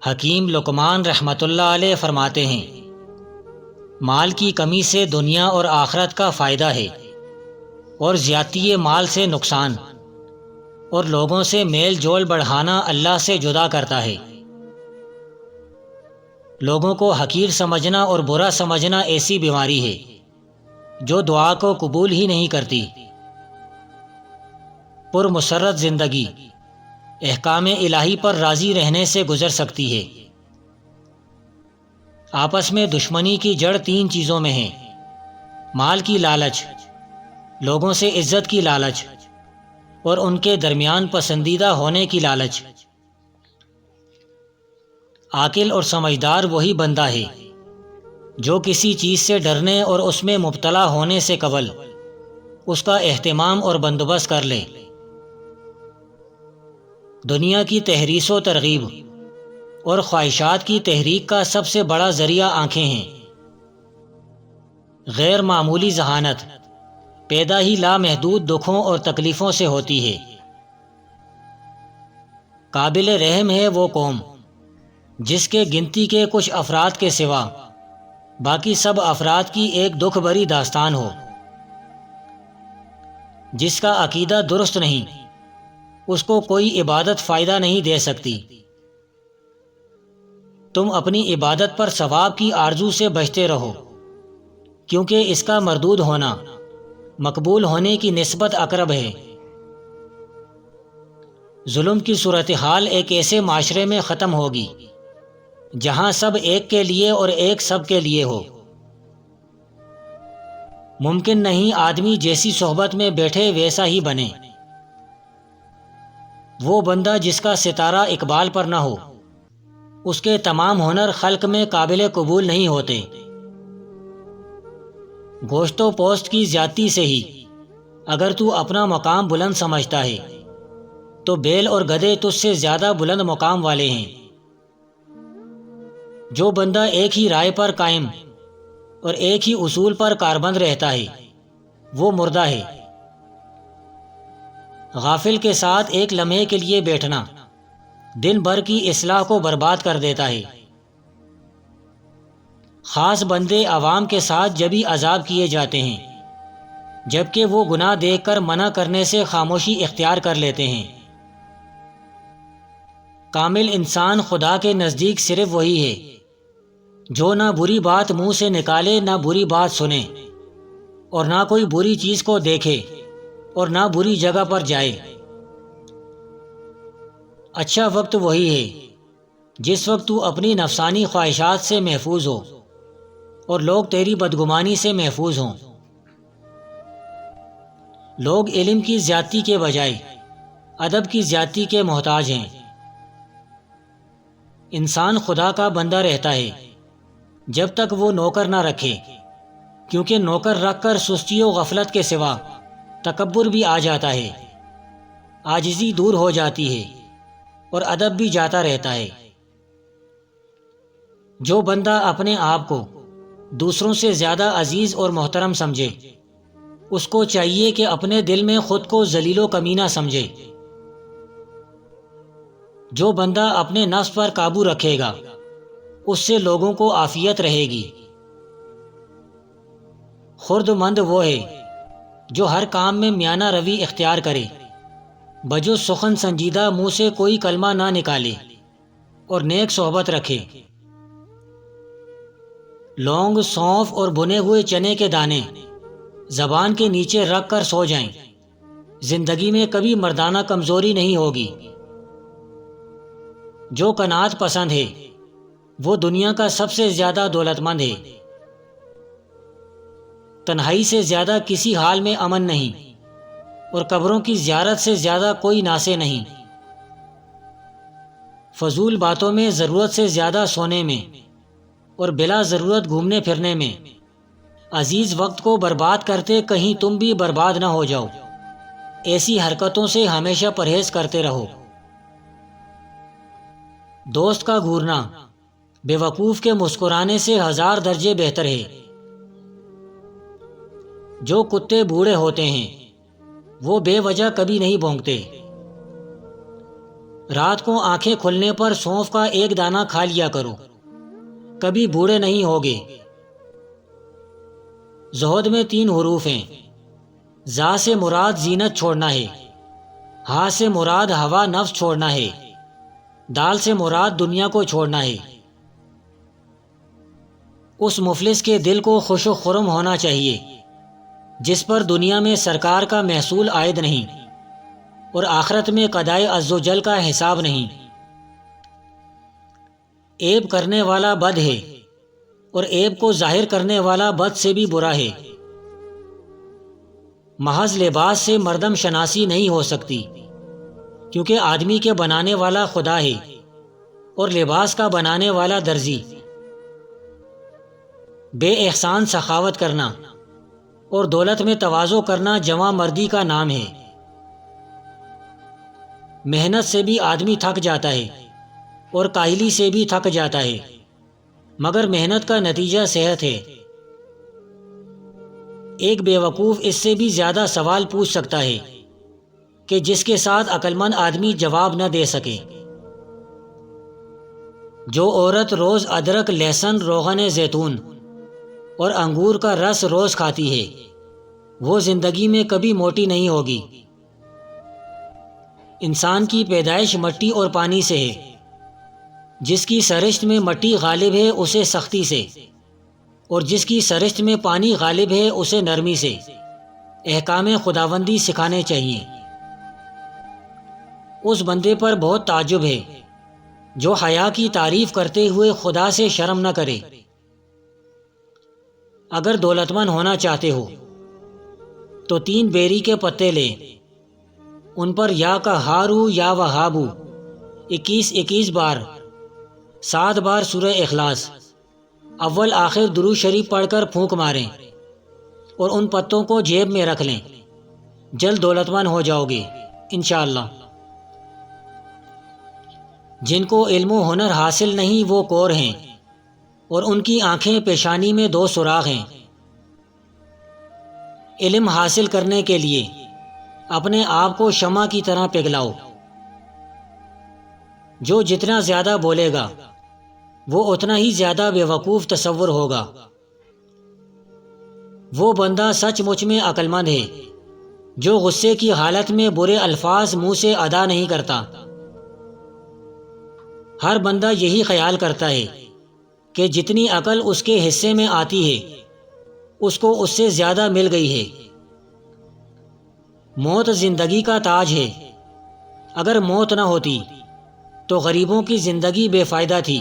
حکیم لقمان رحمۃ اللہ علیہ فرماتے ہیں، مال کی کمی سے دنیا اور آخرت کا فائدہ ہے، اور زیادتی مال سے نقصان، اور لوگوں سے میل جول بڑھانا اللہ سے جدا کرتا ہے۔ لوگوں کو حقیر سمجھنا اور برا سمجھنا ایسی بیماری ہے جو دعا کو قبول ہی نہیں کرتی۔ پر مسرت زندگی احکام الہی پر راضی رہنے سے گزر سکتی ہے۔ آپس میں دشمنی کی جڑ 3 چیزوں میں ہے: مال کی لالچ، لوگوں سے عزت کی لالچ، اور ان کے درمیان پسندیدہ ہونے کی لالچ۔ عاقل اور سمجھدار وہی بندہ ہے جو کسی چیز سے ڈرنے اور اس میں مبتلا ہونے سے قبل اس کا اہتمام اور بندوبست کر لے۔ دنیا کی تحریص و ترغیب اور خواہشات کی تحریک کا سب سے بڑا ذریعہ آنکھیں ہیں۔ غیر معمولی ذہانت پیدا ہی لامحدود دکھوں اور تکلیفوں سے ہوتی ہے۔ قابل رحم ہے وہ قوم جس کے گنتی کے کچھ افراد کے سوا باقی سب افراد کی ایک دکھ بھری داستان ہو۔ جس کا عقیدہ درست نہیں، اس کو کوئی عبادت فائدہ نہیں دے سکتی۔ تم اپنی عبادت پر ثواب کی آرزو سے بچتے رہو، کیونکہ اس کا مردود ہونا مقبول ہونے کی نسبت اقرب ہے۔ ظلم کی صورتحال ایک ایسے معاشرے میں ختم ہوگی جہاں سب ایک کے لیے اور ایک سب کے لیے ہو۔ ممکن نہیں آدمی جیسی صحبت میں بیٹھے ویسا ہی بنے۔ وہ بندہ جس کا ستارہ اقبال پر نہ ہو، اس کے تمام ہنر خلق میں قابل قبول نہیں ہوتے۔ گوشت و پوست کی زیادتی سے ہی اگر تو اپنا مقام بلند سمجھتا ہے تو بیل اور گدھے تجھ سے زیادہ بلند مقام والے ہیں۔ جو بندہ ایک ہی رائے پر قائم اور ایک ہی اصول پر کاربند رہتا ہے وہ مردہ ہے۔ غافل کے ساتھ ایک لمحے کے لیے بیٹھنا دن بھر کی اصلاح کو برباد کر دیتا ہے۔ خاص بندے عوام کے ساتھ جبھی عذاب کیے جاتے ہیں جبکہ وہ گناہ دیکھ کر منع کرنے سے خاموشی اختیار کر لیتے ہیں۔ کامل انسان خدا کے نزدیک صرف وہی ہے جو نہ بری بات منہ سے نکالے، نہ بری بات سنے، اور نہ کوئی بری چیز کو دیکھے اور نہ بری جگہ پر جائے۔ اچھا وقت وہی ہے جس وقت تو اپنی نفسانی خواہشات سے محفوظ ہو اور لوگ تیری بدگمانی سے محفوظ ہوں۔ لوگ علم کی زیادتی کے بجائے ادب کی زیادتی کے محتاج ہیں۔ انسان خدا کا بندہ رہتا ہے جب تک وہ نوکر نہ رکھے، کیونکہ نوکر رکھ کر سستی و غفلت کے سوا تکبر بھی آ جاتا ہے، عاجزی دور ہو جاتی ہے اور ادب بھی جاتا رہتا ہے۔ جو بندہ اپنے آپ کو دوسروں سے زیادہ عزیز اور محترم سمجھے، اس کو چاہیے کہ اپنے دل میں خود کو ذلیل و کمینہ سمجھے۔ جو بندہ اپنے نفس پر قابو رکھے گا اس سے لوگوں کو عافیت رہے گی۔ خرد مند وہ ہے جو ہر کام میں میانہ روی اختیار کرے، بجو سخن سنجیدہ منہ سے کوئی کلمہ نہ نکالے اور نیک صحبت رکھے۔ لونگ، سونف اور بنے ہوئے چنے کے دانے زبان کے نیچے رکھ کر سو جائیں، زندگی میں کبھی مردانہ کمزوری نہیں ہوگی۔ جو قناعت پسند ہے وہ دنیا کا سب سے زیادہ دولت مند ہے۔ تنہائی سے زیادہ کسی حال میں امن نہیں، اور قبروں کی زیارت سے زیادہ کوئی ناسے نہیں۔ فضول باتوں میں، ضرورت سے زیادہ سونے میں اور بلا ضرورت گھومنے پھرنے میں عزیز وقت کو برباد کرتے کہیں تم بھی برباد نہ ہو جاؤ۔ ایسی حرکتوں سے ہمیشہ پرہیز کرتے رہو۔ دوست کا گھورنا بے وقوف کے مسکرانے سے 1000 درجے بہتر ہے۔ جو کتے بوڑھے ہوتے ہیں وہ بے وجہ کبھی نہیں بھونکتے۔ رات کو آنکھیں کھلنے پر سونف کا ایک دانہ کھا لیا کرو، کبھی بوڑھے نہیں ہوگے۔ زہد میں 3 حروف ہیں۔ زا سے مراد زینت چھوڑنا ہے، ہا سے مراد ہوا نفس چھوڑنا ہے، دال سے مراد دنیا کو چھوڑنا ہے۔ اس مفلس کے دل کو خوش و خرم ہونا چاہیے جس پر دنیا میں سرکار کا محصول عائد نہیں اور آخرت میں قضائے عز و جل کا حساب نہیں۔ عیب کرنے والا بد ہے اور عیب کو ظاہر کرنے والا بد سے بھی برا ہے۔ محض لباس سے مردم شناسی نہیں ہو سکتی، کیونکہ آدمی کے بنانے والا خدا ہے اور لباس کا بنانے والا درزی۔ بے احسان سخاوت کرنا اور دولت میں تواضع کرنا جواں مردی کا نام ہے۔ محنت سے بھی آدمی تھک جاتا ہے اور کاہلی سے بھی تھک جاتا ہے، مگر محنت کا نتیجہ صحت ہے۔ ایک بے وقوف اس سے بھی زیادہ سوال پوچھ سکتا ہے کہ جس کے ساتھ عقل مند آدمی جواب نہ دے سکے۔ جو عورت روز ادرک، لہسن، روغن زیتون اور انگور کا رس روز کھاتی ہے وہ زندگی میں کبھی موٹی نہیں ہوگی۔ انسان کی پیدائش مٹی اور پانی سے ہے، جس کی سرشت میں مٹی غالب ہے اسے سختی سے، اور جس کی سرشت میں پانی غالب ہے اسے نرمی سے احکام خداوندی سکھانے چاہیے۔ اس بندے پر بہت تعجب ہے جو حیا کی تعریف کرتے ہوئے خدا سے شرم نہ کرے۔ اگر دولت مند ہونا چاہتے ہو تو 3 بیری کے پتے لے، ان پر یا کا ہارو یا وہابو 21 بار 7 بار سورہ اخلاص اول آخر درود شریف پڑھ کر پھونک ماریں اور ان پتوں کو جیب میں رکھ لیں۔ جلد دولت مند ہو جاؤ گے انشاءاللہ۔ جن کو علم و ہنر حاصل نہیں وہ کور ہیں اور ان کی آنکھیں پیشانی میں 2 سوراخ ہیں۔ علم حاصل کرنے کے لیے اپنے آپ کو شمع کی طرح پگھلاؤ۔ جو جتنا زیادہ بولے گا وہ اتنا ہی زیادہ بے وقوف تصور ہوگا۔ وہ بندہ سچ مچ میں عقل مند ہے جو غصے کی حالت میں برے الفاظ منہ سے ادا نہیں کرتا۔ ہر بندہ یہی خیال کرتا ہے کہ جتنی عقل اس کے حصے میں آتی ہے اس کو اس سے زیادہ مل گئی ہے۔ موت زندگی کا تاج ہے، اگر موت نہ ہوتی تو غریبوں کی زندگی بے فائدہ تھی۔